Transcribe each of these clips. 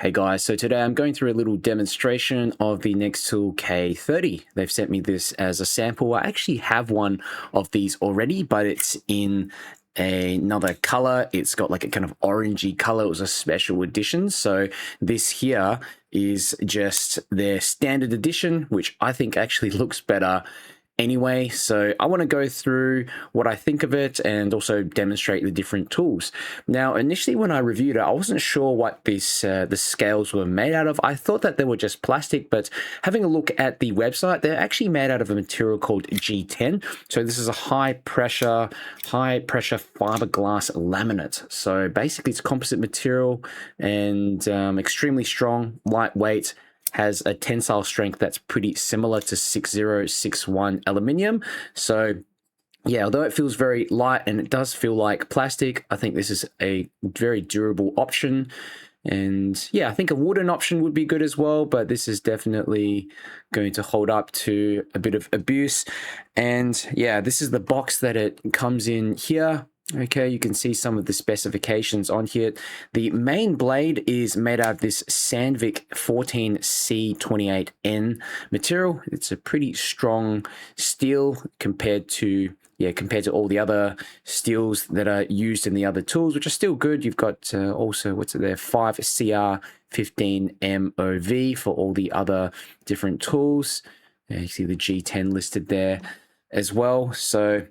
Hey guys, so today I'm going through a little demonstration of the NexTool K30. They've sent me this as a sample. I actually have one of these already, but it's in another color. It's got like a kind of orangey color. It was a special edition. So this here is just their standard edition, which I think actually looks better anyway. So I want to go through what I think of it and also demonstrate the different tools. Now, initially when I reviewed it, I wasn't sure what the scales were made out of. I thought that they were just plastic, but having a look at the website, they're actually made out of a material called G10. So this is a high pressure fiberglass laminate. So basically it's composite material and extremely strong, lightweight, has a tensile strength that's pretty similar to 6061 aluminium. So yeah, although it feels very light and it does feel like plastic, I think this is a very durable option. And yeah, I think a wooden option would be good as well, but this is definitely going to hold up to a bit of abuse. And yeah, this is the box that it comes in here. Okay, you can see some of the specifications on here. The main blade is made out of this Sandvik 14C28N material. It's a pretty strong steel compared to all the other steels that are used in the other tools, which are still good. You've got also, what's it there, 5CR15 MOV for all the other different tools. You see the G10 listed there as well. So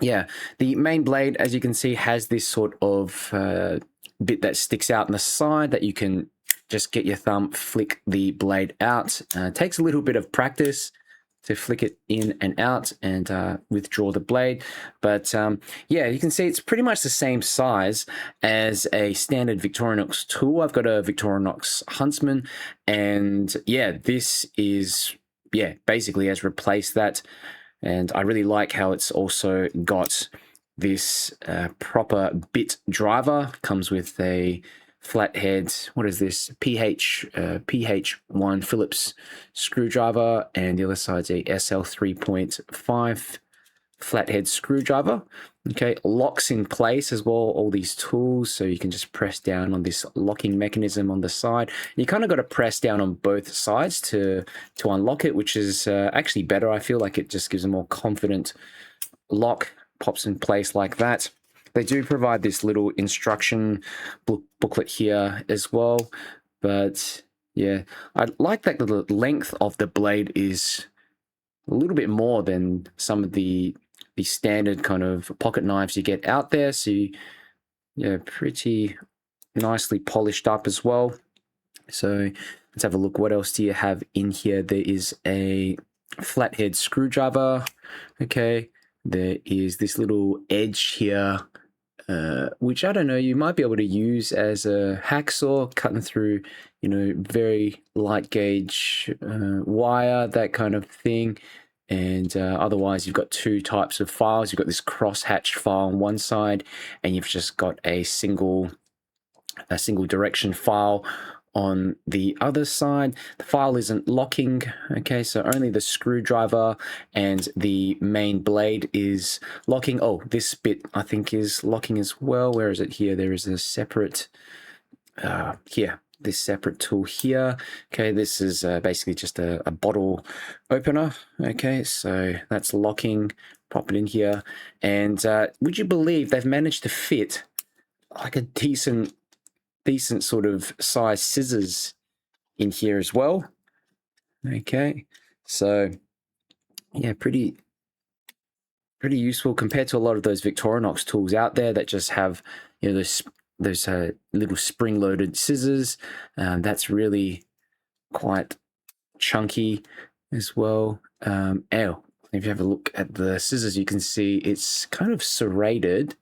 yeah, the main blade, as you can see, has this sort of bit that sticks out on the side that you can just get your thumb, flick the blade out. It takes a little bit of practice to flick it in and out and withdraw the blade. But yeah, you can see it's pretty much the same size as a standard Victorinox tool. I've got a Victorinox Huntsman, and yeah, this is, basically has replaced that. And I really like how it's also got this proper bit driver. Comes with a flathead, what is this, PH1 Phillips screwdriver, and the other side's a SL 3.5 flathead screwdriver. Okay, locks in place as well, all these tools, so you can just press down on this locking mechanism on the side. You kind of got to press down on both sides to unlock it, which is actually better. I feel like it just gives a more confident lock, pops in place like that. They do provide this little instruction booklet here as well, but yeah, I like that the length of the blade is a little bit more than some of the standard kind of pocket knives you get out there. So yeah, pretty nicely polished up as well. So let's have a look. What else do you have in here? There is a flathead screwdriver. Okay, there is this little edge here, which I don't know, you might be able to use as a hacksaw, cutting through, very light gauge wire, that kind of thing. And otherwise, you've got two types of files. You've got this cross-hatched file on one side, and you've just got a single direction file on the other side. The file isn't locking, okay, so only the screwdriver and the main blade is locking. Oh, this bit I think is locking as well. Where is it here? There is a separate, here, this separate tool here. Okay, this is basically just a bottle opener. Okay, so that's locking. Pop it in here, and would you believe they've managed to fit like a decent sort of size scissors in here as well. Okay, so yeah, pretty useful compared to a lot of those Victorinox tools out there that just have, those little spring-loaded scissors. That's really quite chunky as well. If you have a look at the scissors, you can see it's kind of serrated.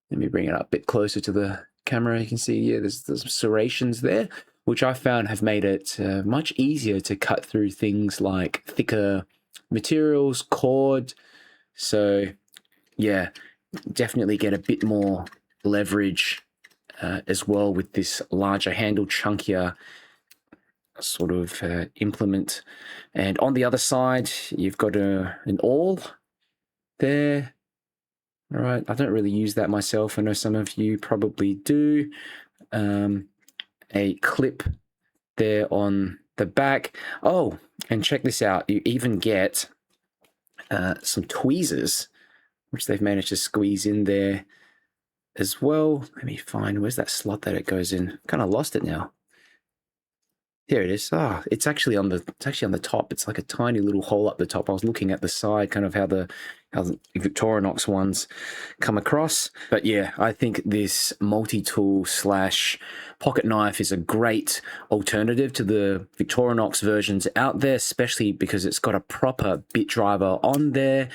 Let me bring it up a bit closer to the camera. You can see, yeah, there's serrations there, which I found have made it much easier to cut through things like thicker materials, cord. So yeah, definitely get a bit more leverage as well with this larger handle, chunkier sort of implement. And on the other side, you've got an awl there. All right, I don't really use that myself. I know some of you probably do. a clip there on the back. Oh, and check this out. You even get some tweezers, which they've managed to squeeze in there as well. Let me find, where's that slot that it goes in? Kind of lost it now. Here it is. Ah, it's actually on the top. It's like a tiny little hole up the top. I was looking at the side, kind of how the Victorinox ones come across. But yeah, I think this multi-tool slash pocket knife is a great alternative to the Victorinox versions out there, especially because it's got a proper bit driver on there.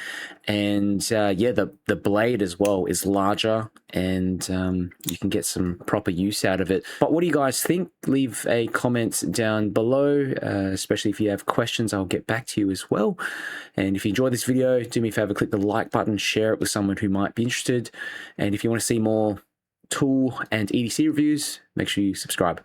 And yeah, the blade as well is larger, and you can get some proper use out of it. But what do you guys think? Leave a comment down below, especially if you have questions. I'll get back to you as well. And if you enjoyed this video, do me a favor, click the like button, share it with someone who might be interested. And if you want to see more tool and EDC reviews, make sure you subscribe.